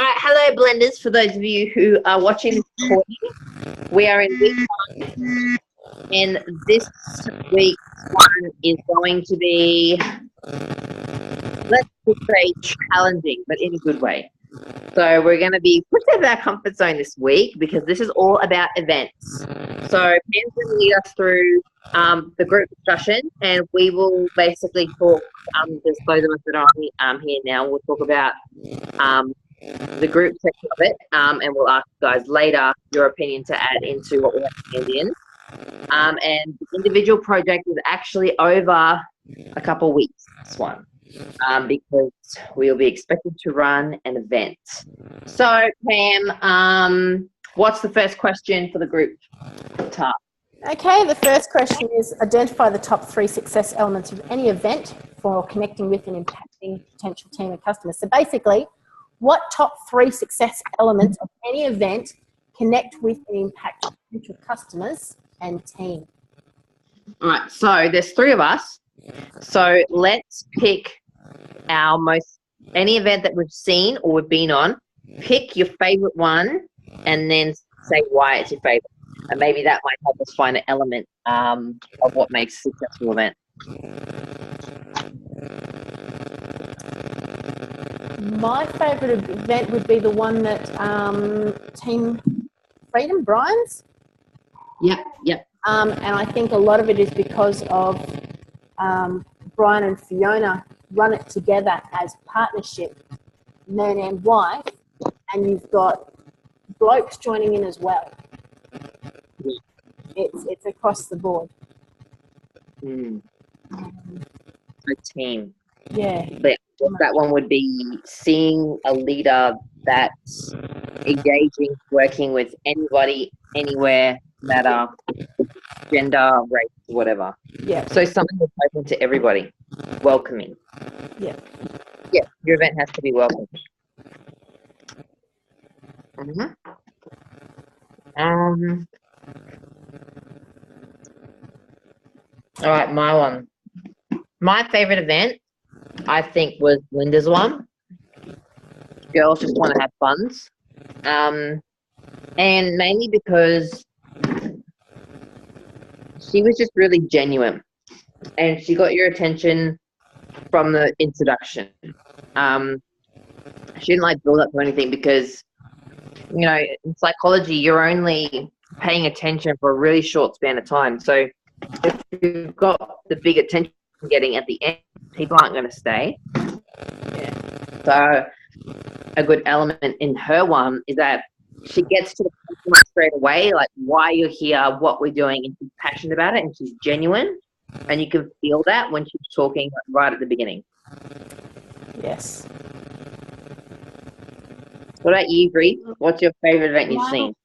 All right, hello, blenders. For those of you who are watching this recording, we are in week 1, and this week's one is going to be, let's just say, challenging, but in a good way. So we're going to be pushed out of our comfort zone this week because this is all about events. So Pam's going to lead us through the group discussion, and we will basically talk, there's those of us that are here now, we'll talk about the group section of it, and we'll ask you guys later your opinion to add into what we have in. And the individual project is actually over a couple of weeks, this one, because we'll be expected to run an event. So, Pam, what's the first question for the group task? Okay, the first question is identify the top 3 success elements of any event for connecting with and impacting potential team and customers. So basically, what top 3 success elements of any event connect with and impact potential customers and team? All right, so there's 3 of us. So let's pick our any event that we've seen or we've been on. Pick your favorite one and then say why it's your favorite. And maybe that might help us find an element of what makes a successful event. My favourite event would be the one that Team Freedom, Brian's. Yep. And I think a lot of it is because of Brian and Fiona run it together as partnership, man and wife, and you've got blokes joining in as well. It's across the board. A team. Yeah. But that one would be seeing a leader that's engaging, working with anybody, anywhere, matter, gender, race, whatever. Yeah. So something that's open to everybody, welcoming. Yeah. Yeah, your event has to be welcoming. All right, my one. My favorite event, I think, was Linda's one. Girls just want to have funs. And mainly because she was just really genuine. And she got your attention from the introduction. She didn't build up to anything because, in psychology, you're only paying attention for a really short span of time. So if you've got the big attention getting at the end, people aren't going to stay. Yeah. So a good element in her one is that she gets to the point straight away, like why you're here, what we're doing, and she's passionate about it, and she's genuine, and you can feel that when she's talking right at the beginning. Yes. What about you, Bree? What's your favorite event you've seen?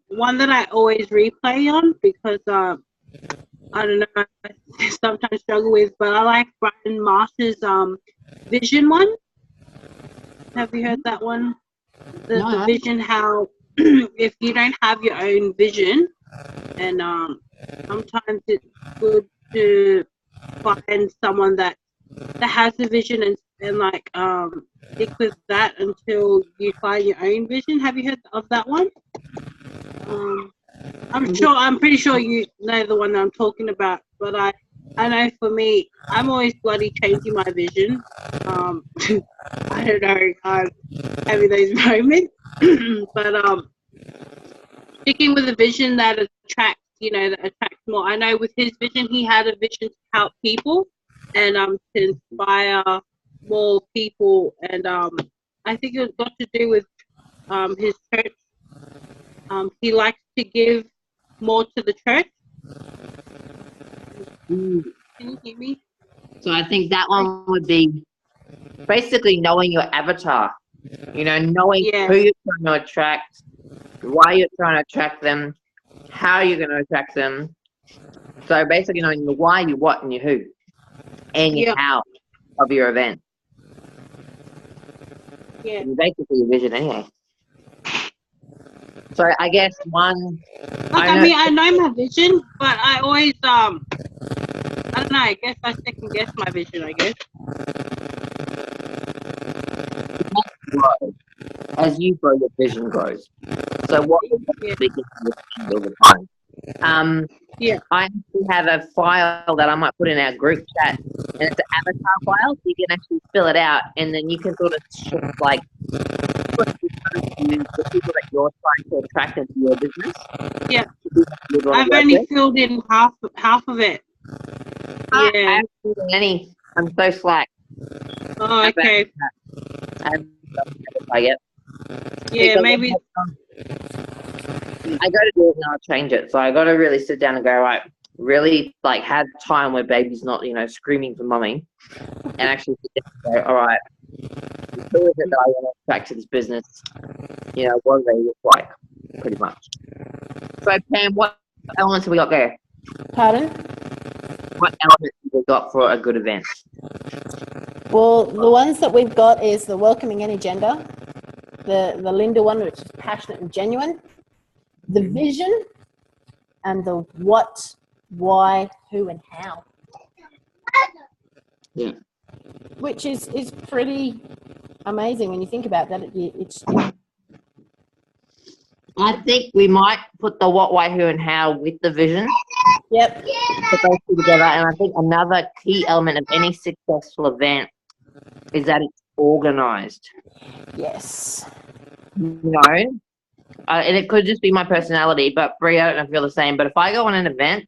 One that I always replay on because I don't know, I sometimes struggle with, but I like Brian Marsh's vision one. Have you heard that one? The vision, how if you don't have your own vision, and sometimes it's good to find someone that has a vision and stick with that until you find your own vision. Have you heard of that one? I'm pretty sure you know the one that I'm talking about, but I know for me, I'm always bloody changing my vision. I don't know, I'm having those moments, but sticking with a vision that attracts more. I know with his vision, he had a vision to help people and to inspire more people, and I think it got to do with his church. He likes to give more to the church. Can you hear me? So I think that one would be basically knowing your avatar, knowing who you're trying to attract, why you're trying to attract them, how you're going to attract them. So basically knowing the why, your what, and your who, and your how of your event. Yeah. And basically your vision anyway. So I guess one. I know my vision, but I always I don't know. I guess I second guess my vision. I guess. grow. As you grow, your vision grows. So what Yeah. we can do all the time. Yeah. I actually have a file that I might put in our group chat, and it's an avatar file, so you can actually fill it out, and then you can sort of shift, like, what you want to use the people that you're trying to attract into your business. Yeah. The people you wanna I've work only with. filled in half of it. I Yeah. haven't done any. I'm so slack. Oh, okay. I haven't done it yet. Yeah, Because maybe. I got to do it and I'll change it. So I got to really sit down and go, right, really like have time where baby's not, screaming for mummy, and actually sit down and go, all right, who is it that I want to attract to this business? What do they look like, pretty much. So Pam, what elements have we got there? Pardon? What elements have we got for a good event? Well, the ones that we've got is the welcoming any gender, the Linda one, which is passionate and genuine, the vision, and the what, why, who, and how. Yeah. Which is pretty amazing when you think about that. It's I think we might put the what, why, who, and how with the vision. Yep. Put those two together. And I think another key element of any successful event is that it's organized. Yes. And it could just be my personality, but Brie, I don't know if you're the same. But if I go on an event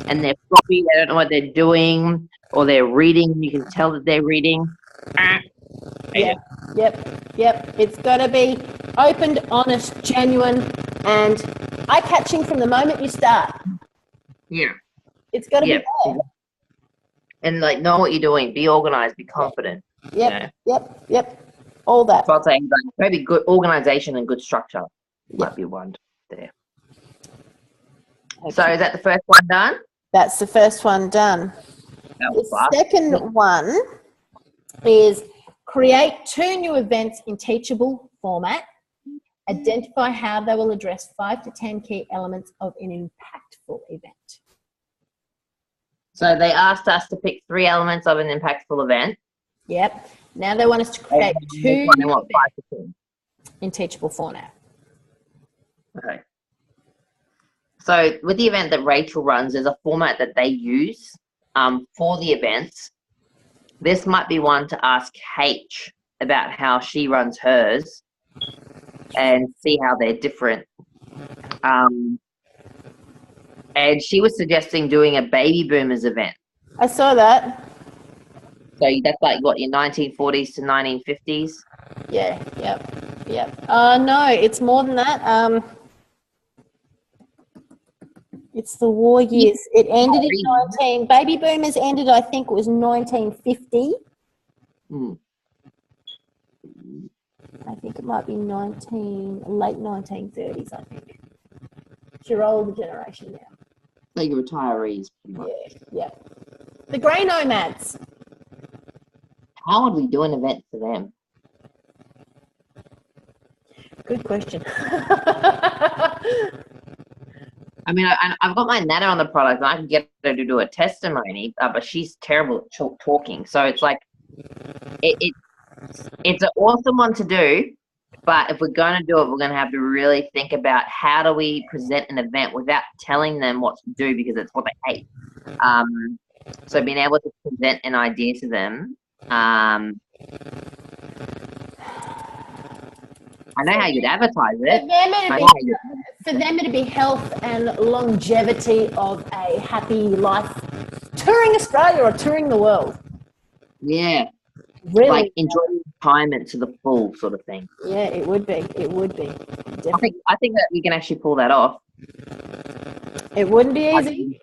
and they're floppy, they don't know what they're doing, or they're reading, you can tell that they're reading. Yep. It's got to be opened, honest, genuine, and eye-catching from the moment you start. Yeah. It's got to be there. And like know what you're doing, be organized, be confident. Yep. All that. So I'd say maybe good organization and good structure might be one there. Okay. So is that the first one done? That's the first one done. The second one is create 2 new events in teachable format. Identify how they will address 5 to 10 key elements of an impactful event. So they asked us to pick 3 elements of an impactful event. Yep. Now they want us to create 2 new events in teachable format. Okay. So with the event that Rachel runs, there's a format that they use for the events. This might be one to ask H about how she runs hers and see how they're different. And she was suggesting doing a baby boomers event. I saw that. So that's like what, your 1940s to 1950s? Yeah, yep. No, it's more than that. It's the war years. It ended in baby boomers ended, I think it was 1950. I think it might be late 1930s, I think. It's your older generation now. Like your retirees. Yeah. The grey nomads. How would we do an event for them? Good question. I mean, I've got my Nana on the product, and I can get her to do a testimony, but she's terrible at talking. So it's like, it's an awesome one to do, but if we're going to do it, we're going to have to really think about how do we present an event without telling them what to do, because it's what they hate. So being able to present an idea to them. I know how you'd advertise it. For them to be health and longevity of a happy life, touring Australia or touring the world. Yeah. Really? Like enjoying retirement to the full sort of thing. Yeah, it would be. Definitely. I think that we can actually pull that off. It wouldn't be easy.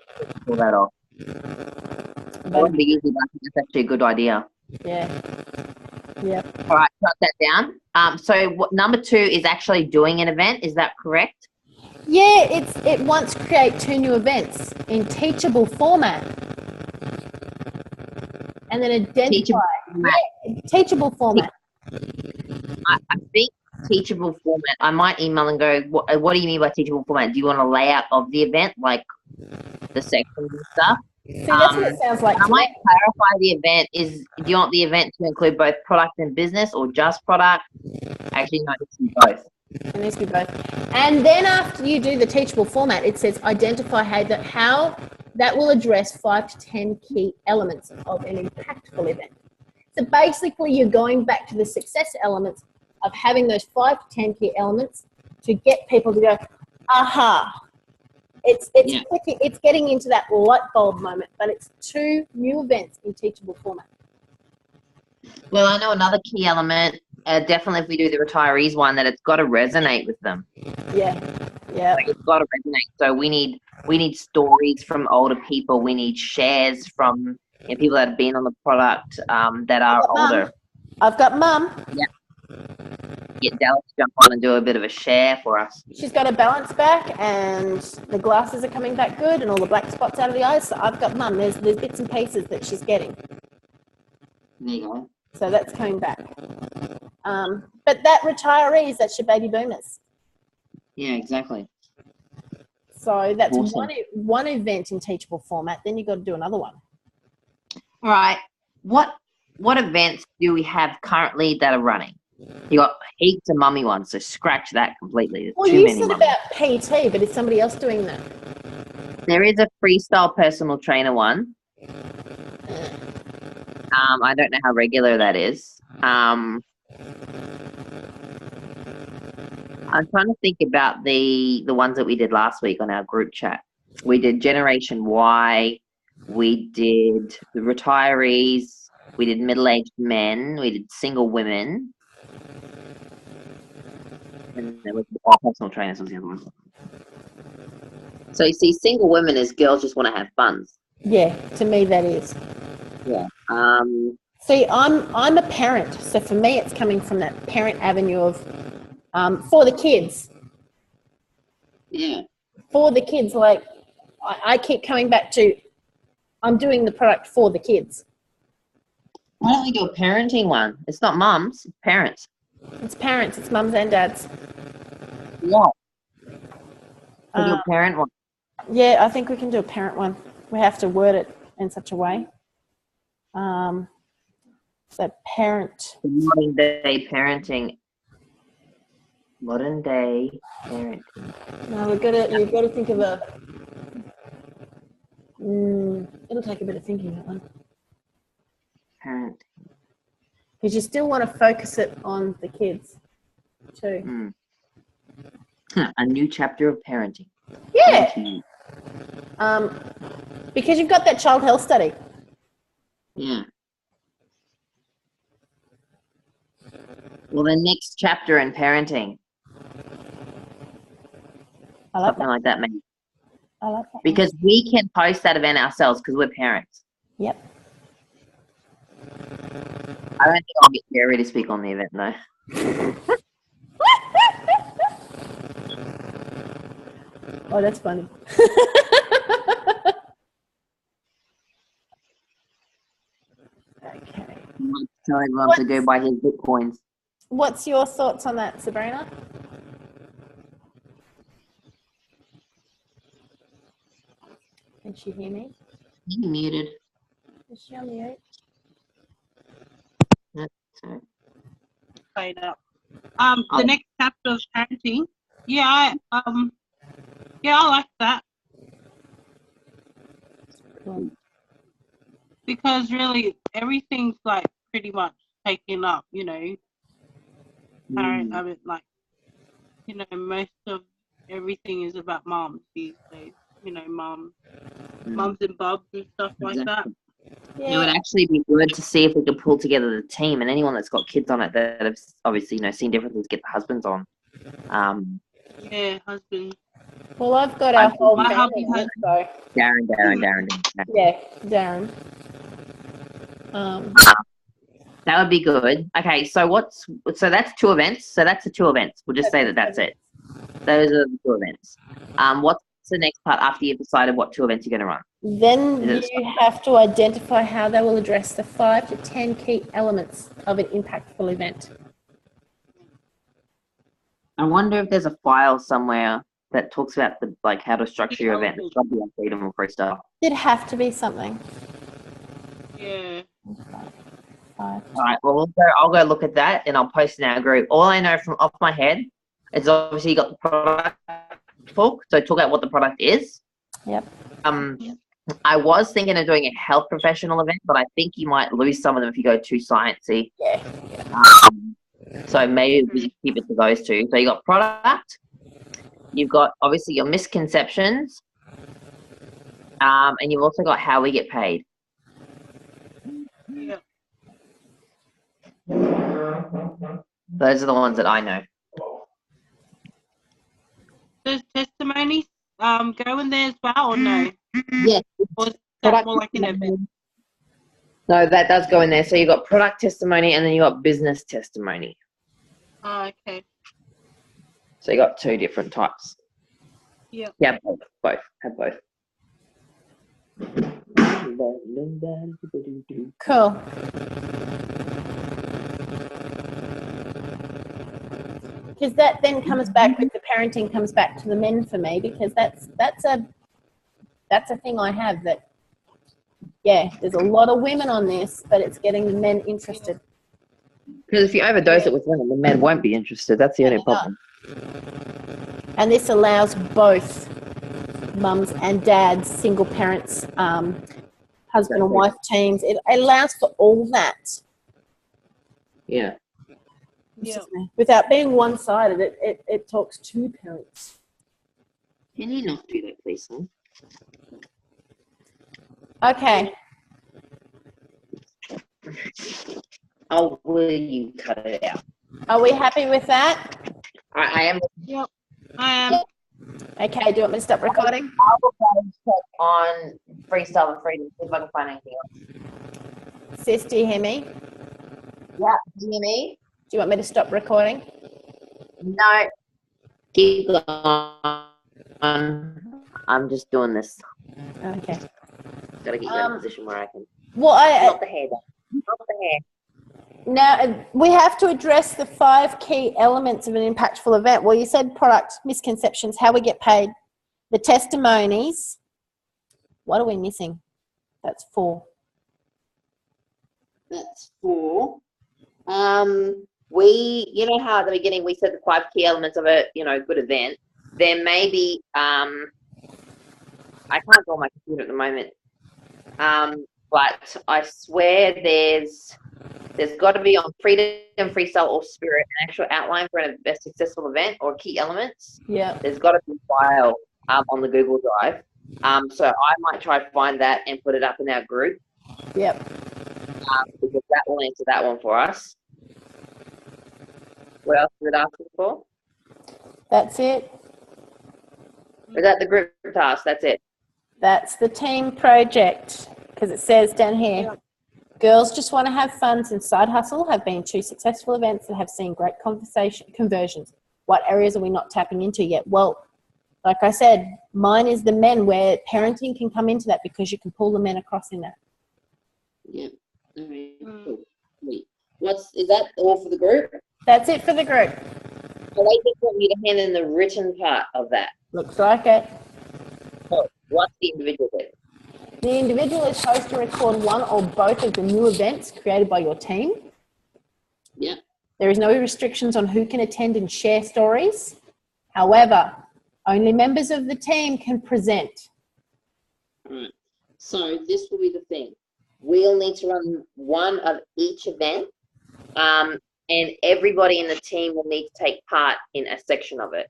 Pull that off. It wouldn't be easy, but I think that's actually a good idea. Yeah. All right, jot that down. So number 2 is actually doing an event. Is that correct? Yeah, it wants to create 2 new events in teachable format. And then identify teachable format. I think teachable format. I might email and go, what do you mean by teachable format? Do you want a layout of the event, like the sections and stuff? See, that's what it sounds like I to might me. clarify the event is, do you want the event to include both product and business or just product? Actually, no, it's both. It needs to be both. And then after you do the teachable format, it says identify how that will address 5 to 10 key elements of an impactful event. So basically, you're going back to the success elements of having those 5 to 10 key elements to get people to go, aha. It's Yeah. clicking, it's getting into that light bulb moment, but it's 2 new events in teachable format. Well, I know another key element, definitely if we do the retirees one, that it's got to resonate with them. Yeah, yeah. Like, it's got to resonate. So we need stories from older people. We need shares from people that have been on the product that are older. I've got Mum. Yeah. Get Dallas to jump on and do a bit of a share for us. She's got her balance back and the glasses are coming back good and all the black spots out of the eyes. So I've got Mum. There's bits and pieces that she's getting. There you go. So that's coming back. But that retirees, that's your baby boomers. Yeah, exactly. So that's Awesome. one event in teachable format. Then you've got to do another one. All right. What events do we have currently that are running? You got heaps of mummy ones, so scratch that completely. There's Well, too you many said mummy. about PT, but is somebody else doing that? There is a freestyle personal trainer one. I don't know how regular that is. I'm trying to think about the ones that we did last week on our group chat. We did Generation Y. We did the retirees. We did middle-aged men. We did single women. And there was personal trainers was the other one. So you see, single women is girls just want to have fun. Yeah, to me that is. Yeah. See, I'm a parent, so for me it's coming from that parent avenue of for the kids. Yeah. For the kids, like I keep coming back to, I'm doing the product for the kids. Why don't we do a parenting one? It's not mums, it's parents. It's parents, it's mums and dads. Yeah. We'll do a parent one. Yeah, I think we can do a parent one. We have to word it in such a way. So parent. Modern day parenting. Modern day parenting. No, you've got to think of a. It'll take a bit of thinking, that one. Parent. Because you still want to focus it on the kids, too. A new chapter of parenting. Yeah. Because you've got that child health study. Yeah. Well, the next chapter in parenting. I like Something that. like that, maybe. I like that. Because we can post that event ourselves because we're parents. Yep. I don't think I'll get Jerry to speak on the event, though. Oh, that's funny. Okay. I might tell everyone to go buy his Bitcoins. What's your thoughts on that, Sabrina? Can she hear me? He muted. Is she on mute? So. Played up. The next chapter of parenting. Yeah, I like that. Cool. Because really everything's like pretty much taken up, you know. Parent, I mean, like, you know, most of everything is about moms these days. You know, mums and bobs and stuff like that. Yeah. It would actually be good to see if we could pull together the team, and anyone that's got kids on it that have obviously, seen different things, get the husbands on. Yeah, husband. Well, I've got our whole My family hubby on has- it, so Darren. yeah, Darren. That would be good. Okay, so that's 2 events. So that's the 2 events. We'll just say that's it. Those are the 2 events. What's the next part after you've decided what 2 events you're going to run? Then you have to identify how they will address the 5 to 10 key elements of an impactful event. I wonder if there's a file somewhere that talks about the like how to structure your event. It's got to be on Freedom or Freestyle. It'd have to be something. Yeah. Five. All right. Well, I'll go look at that and I'll post in our group. All I know from off my head is obviously you got the product book. So talk about what the product is. Yep. I was thinking of doing a health professional event, but I think you might lose some of them if you go too sciencey. Yeah. So maybe we just keep it to those two. So you got product, you've got obviously your misconceptions, and you've also got how we get paid. Yeah. Those are the ones that I know. Does testimonies go in there as well, or no? Yes. Or is that more like an event? No, that does go in there. So you got product testimony and then you got business testimony. Oh, okay. So you got two different types. Yeah. Yeah, both. Have both. Cool. Because that then comes back with the parenting comes back to the men for me, because that's a thing I have that, yeah, there's a lot of women on this, but it's getting the men interested. Because if you overdose it with women, the men won't be interested. That's the only problem. And this allows both mums and dads, single parents, husband and wife teams. It allows for all that. Yeah. Yeah. Without being one-sided, it talks to parents. Can you not do that, please, son? Okay. Oh, will you cut it out? Are we happy with that? I am. Yep. I am. Okay, do you want me to stop recording? I will go and check on Freestyle and Freedom, see if I can find anything else. Sis, do you hear me? Yeah, do you hear me? Do you want me to stop recording? No. Keep going. I'm just doing this. Okay. Gotta get you in a position where I can. Well, Not the hair, though. Not the hair. now we have to address the 5 key elements of an impactful event. Well, you said product, misconceptions, how we get paid, the testimonies. What are we missing? That's 4. That's 4. You know how at the beginning we said the 5 key elements of a, good event. There may be, I can't go on my computer at the moment. But I swear there's got to be on Freedom, Freestyle, or Spirit an actual outline for a best successful event or key elements. Yeah. There's got to be a file on the Google Drive. So I might try to find that and put it up in our group. Yep. Because that will answer that one for us. What else is it asking for? That's it. Is that the group task? That's it. That's the team project, because it says down here, Yeah. girls just want to have fun and side hustle have been 2 successful events that have seen great conversions. What areas are we not tapping into yet? Well, like I said, mine is the men, where parenting can come into that because you can pull the men across in that. Yeah. All right. Cool. Wait. Is that all for the group? That's it for the group. So they just want you to hand in the written part of that. Looks like it. So what's the individual bit? The individual is supposed to record one or both of the new events created by your team. Yeah. There is no restrictions on who can attend and share stories. However, only members of the team can present. All right. So this will be the thing. We'll need to run one of each event, and everybody in the team will need to take part in a section of it.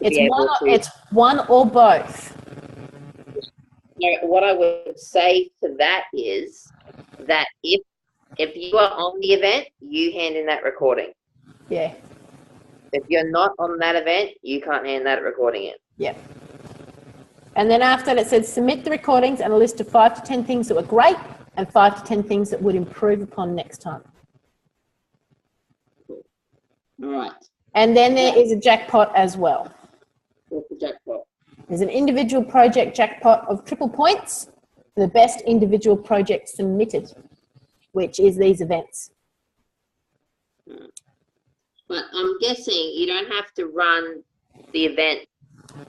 It's one or both. So what I would say to that is that if you are on the event, you hand in that recording. Yeah. If you're not on that event, you can't hand that recording in. Yeah. And then after that, it says submit the recordings and a list of 5 to 10 things that were great and 5 to 10 things that would improve upon next time. All right. And then there is a jackpot as well. What's the jackpot? There's an individual project jackpot of triple points for the best individual project submitted, which is these events. But I'm guessing you don't have to run the event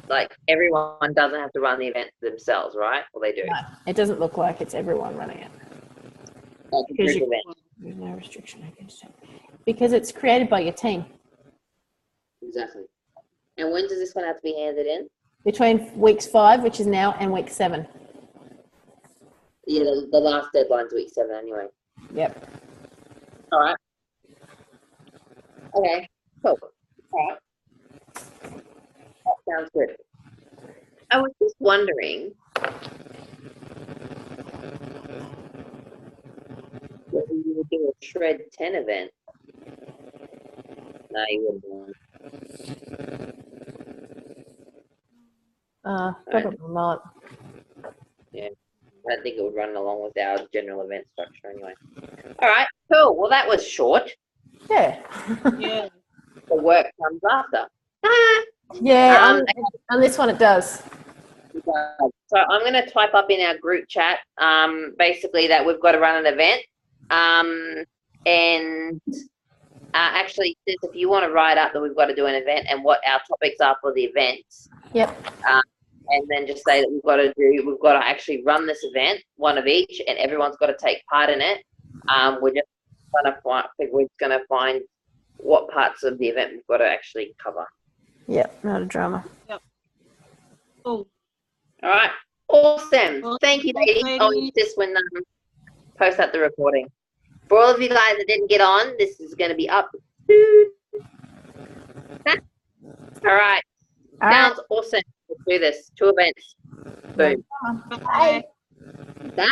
like everyone doesn't have to run the event themselves, right? Well, they do. No, it doesn't look like it's everyone running it. Like a Because group you- event. There's no restriction against it. Because it's created by your team. Exactly. And when does this one have to be handed in? Between weeks 5, which is now, and week 7. Yeah, the last deadline's week 7 anyway. Yep. All right. Okay. Cool. All right. That sounds good. I was just wondering whether you would do a Shred 10 event. No, you wouldn't. Probably not. I don't think it would run along with our general event structure anyway. All right, cool. Well, that was short. Yeah. Yeah. The work comes after. Yeah, on this one it does. So I'm going to type up in our group chat, basically that we've got to run an event. And actually, sis, if you want to write up that we've got to do an event and what our topics are for the event. Yep. And then just say that we've got to actually run this event, one of each, and everyone's got to take part in it. We're just going to find what parts of the event we've got to actually cover. Yep, not a drama. Cool. All right. Awesome. Well, Thank you, thanks, ladies. I'll ladies. use this when post out the recording. For all of you guys that didn't get on, this is going to be up. All right. All right. Sounds awesome. Let's do this. 2 events. Boom. Bye. Bye.